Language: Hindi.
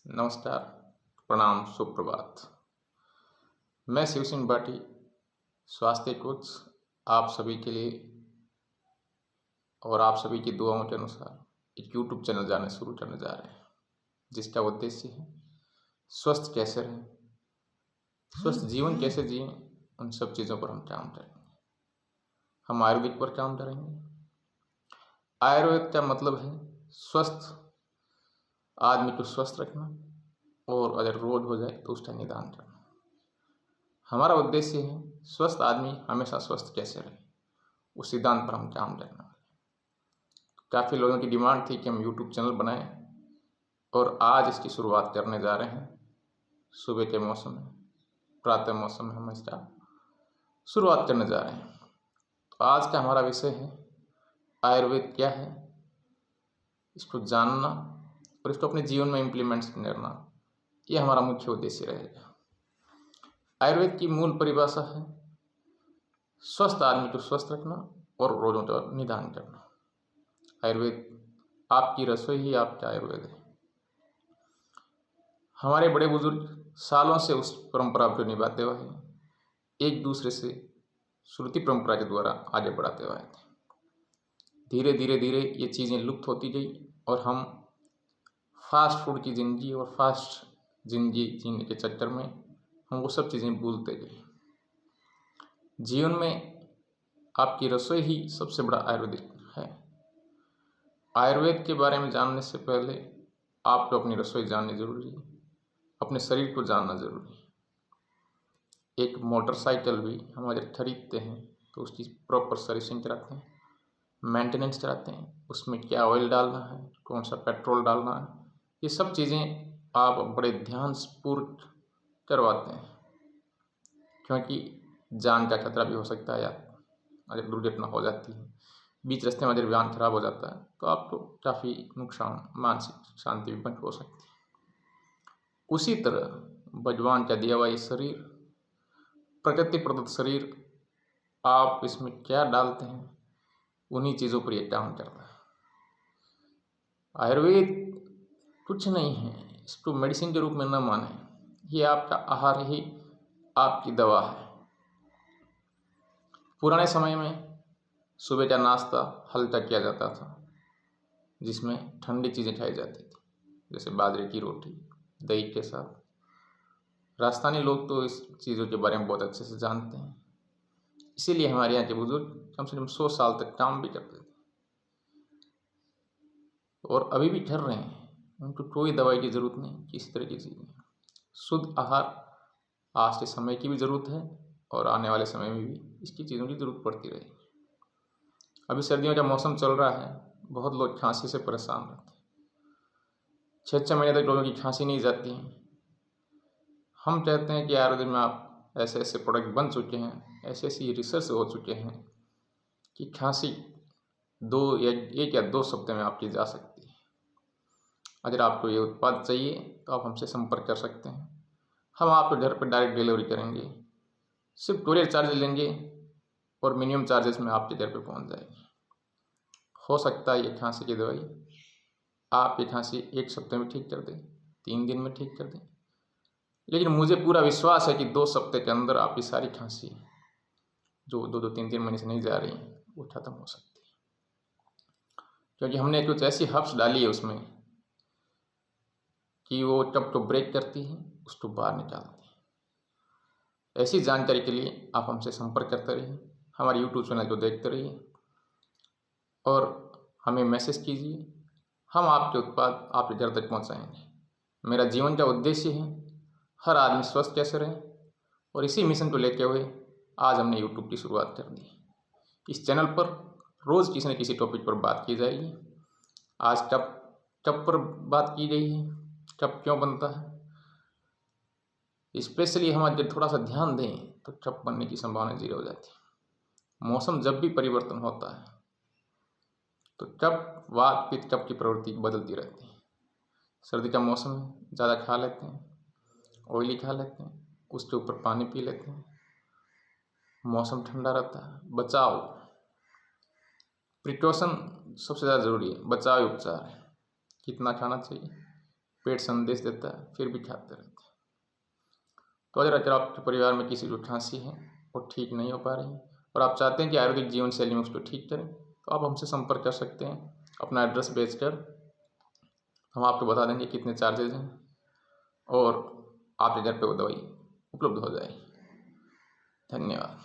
नमस्कार, प्रणाम, सुप्रभात। मैं शिव सिंह भाटी, स्वास्थ्य कोच, आप सभी के लिए और आप सभी की दुआओं के अनुसार एक यूट्यूब चैनल शुरू करने जा रहे हैं, जिसका उद्देश्य है स्वस्थ कैसे रहें, स्वस्थ जीवन कैसे जिएं, उन सब चीज़ों पर हम काम करेंगे। हम आयुर्वेद पर काम करेंगे। आयुर्वेद का मतलब है स्वस्थ आदमी को स्वस्थ रखना और अगर रोग हो जाए तो उसका निदान करना। हमारा उद्देश्य है स्वस्थ आदमी हमेशा स्वस्थ कैसे रहे, उस सिद्धांत पर हम काम करना। काफ़ी लोगों की डिमांड थी कि हम यूट्यूब चैनल बनाएं और आज इसकी शुरुआत करने जा रहे हैं। सुबह के मौसम में, प्रातः मौसम में हम इसका शुरुआत करने जा रहे हैं। तो आज का हमारा विषय है आयुर्वेद क्या है, इसको जानना और इसको अपने जीवन में इम्प्लीमेंट करना। ये हमारा मुख्य उद्देश्य रहेगा। आयुर्वेद की मूल परिभाषा है स्वस्थ आदमी को स्वस्थ रखना और रोगों का निदान करना। आयुर्वेद आपकी रसोई ही आपका आयुर्वेद है। हमारे बड़े बुजुर्ग सालों से उस परंपरा को निभाते हुए हैं, एक दूसरे से श्रुति परंपरा के द्वारा आगे बढ़ाते हुए थे। धीरे धीरे धीरे ये चीज़ें लुप्त होती गई और हम फास्ट फूड की ज़िंदगी और फास्ट ज़िंदगी जीने के चक्कर में हम वो सब चीज़ें भूलते गए। जीवन में आपकी रसोई ही सबसे बड़ा आयुर्वेदिक है। आयुर्वेद के बारे में जानने से पहले आपको अपनी रसोई जाननी जरूरी है, अपने शरीर को जानना जरूरी है। एक मोटरसाइकिल भी हम अगर खरीदते हैं तो उसकी प्रॉपर सर्विसिंग कराते हैं, मेंटेनेंस कराते हैं, उसमें क्या ऑयल डालना है, कौन सा पेट्रोल डालना है, ये सब चीज़ें आप बड़े ध्यानपूर्वक करवाते हैं, क्योंकि जान का खतरा भी हो सकता है। या अगर दुर्घटना हो जाती है, बीच रास्ते में अगर वाहन खराब हो जाता है तो आपको काफ़ी नुकसान, मानसिक शांति भी हो सकती है। उसी तरह भगवान का दिया हुआ ये शरीर, प्रकृति प्रदत्त शरीर, आप इसमें क्या डालते हैं उन्हीं चीज़ों पर यह काम करता है। आयुर्वेद कुछ नहीं है, इसको मेडिसिन के रूप में न माने। ये आपका आहार ही आपकी दवा है। पुराने समय में सुबह का नाश्ता हल्का किया जाता था, जिसमें ठंडी चीज़ें खाई जाती थी, जैसे बाजरे की रोटी दही के साथ। राजस्थानी लोग तो इस चीज़ों के बारे में बहुत अच्छे से जानते हैं, इसीलिए हमारे यहाँ के बुजुर्ग कम से कम 100 साल तक काम भी करते थे और अभी भी कर रहे हैं। उनको कोई दवाई की ज़रूरत नहीं, किसी तरह की चीज़ नहीं। शुद्ध आहार आज के समय की भी ज़रूरत है और आने वाले समय में भी इसकी चीज़ों की ज़रूरत पड़ती रहेगी। अभी सर्दियों का मौसम चल रहा है, बहुत लोग खांसी से परेशान रहते हैं। 6-6 महीने तक लोगों की खांसी नहीं जाती है। हम कहते हैं कि आयुर्वेद में आप ऐसे ऐसे प्रोडक्ट बन चुके हैं, ऐसे ऐसी रिसर्च हो चुके हैं कि खांसी 1 या 2 सप्ताह में आपकी जा सकती है। अगर आपको ये उत्पाद चाहिए तो आप हमसे संपर्क कर सकते हैं। हम आपको घर पर डायरेक्ट डिलीवरी करेंगे, सिर्फ कोरियर चार्ज लेंगे और मिनिमम चार्जेस में आपके घर पे पहुंच जाएगी। हो सकता है ये खांसी की दवाई आपकी खांसी 1 सप्ताह में ठीक कर दे, 3 दिन में ठीक कर दे, लेकिन मुझे पूरा विश्वास है कि 2 सप्ताह के अंदर आपकी सारी खांसी जो 2-3 महीने से नहीं जा रही है वो खत्म हो सकती है, क्योंकि हमने कुछ ऐसी हर्ब्स डाली है उसमें कि वो टप को ब्रेक करती है, उसको बाहर निकालती है। ऐसी जानकारी के लिए आप हमसे संपर्क करते रहिए, हमारे यूट्यूब चैनल को देखते रहिए और हमें मैसेज कीजिए। हम आपके उत्पाद आपके घर तक पहुंचाएंगे। मेरा जीवन का उद्देश्य है हर आदमी स्वस्थ कैसे रहे, और इसी मिशन को लेते हुए आज हमने यूट्यूब की शुरुआत कर दी। इस चैनल पर रोज़ किसी न किसी टॉपिक पर बात की जाएगी। आज कप पर बात की गई है, कप क्यों बनता है, स्पेशली हम अगर थोड़ा सा ध्यान दें तो कप बनने की संभावना 0 हो जाती है। मौसम जब भी परिवर्तन होता है तो कप, वात, पित्त, कप की प्रवृत्ति बदलती रहती है। सर्दी का मौसम है, ज़्यादा खा लेते हैं, ऑयली खा लेते हैं, उसके ऊपर पानी पी लेते हैं। मौसम ठंडा रहता है, बचाव, प्रिकॉशन सबसे ज़्यादा ज़रूरी है। बचाव उपचार है, कितना खाना चाहिए, पेट संदेश देता है, फिर भी खाते रहते हैं। तो अगर आपके परिवार में किसी को खांसी है और ठीक नहीं हो पा रही है और आप चाहते हैं कि आयुर्वेदिक जीवन शैली में उसको ठीक करें, तो आप हमसे संपर्क कर सकते हैं। अपना एड्रेस भेजकर हम आपको बता देंगे कितने चार्जेज हैं और आपके घर पे वो दवाई उपलब्ध हो जाएगी। धन्यवाद।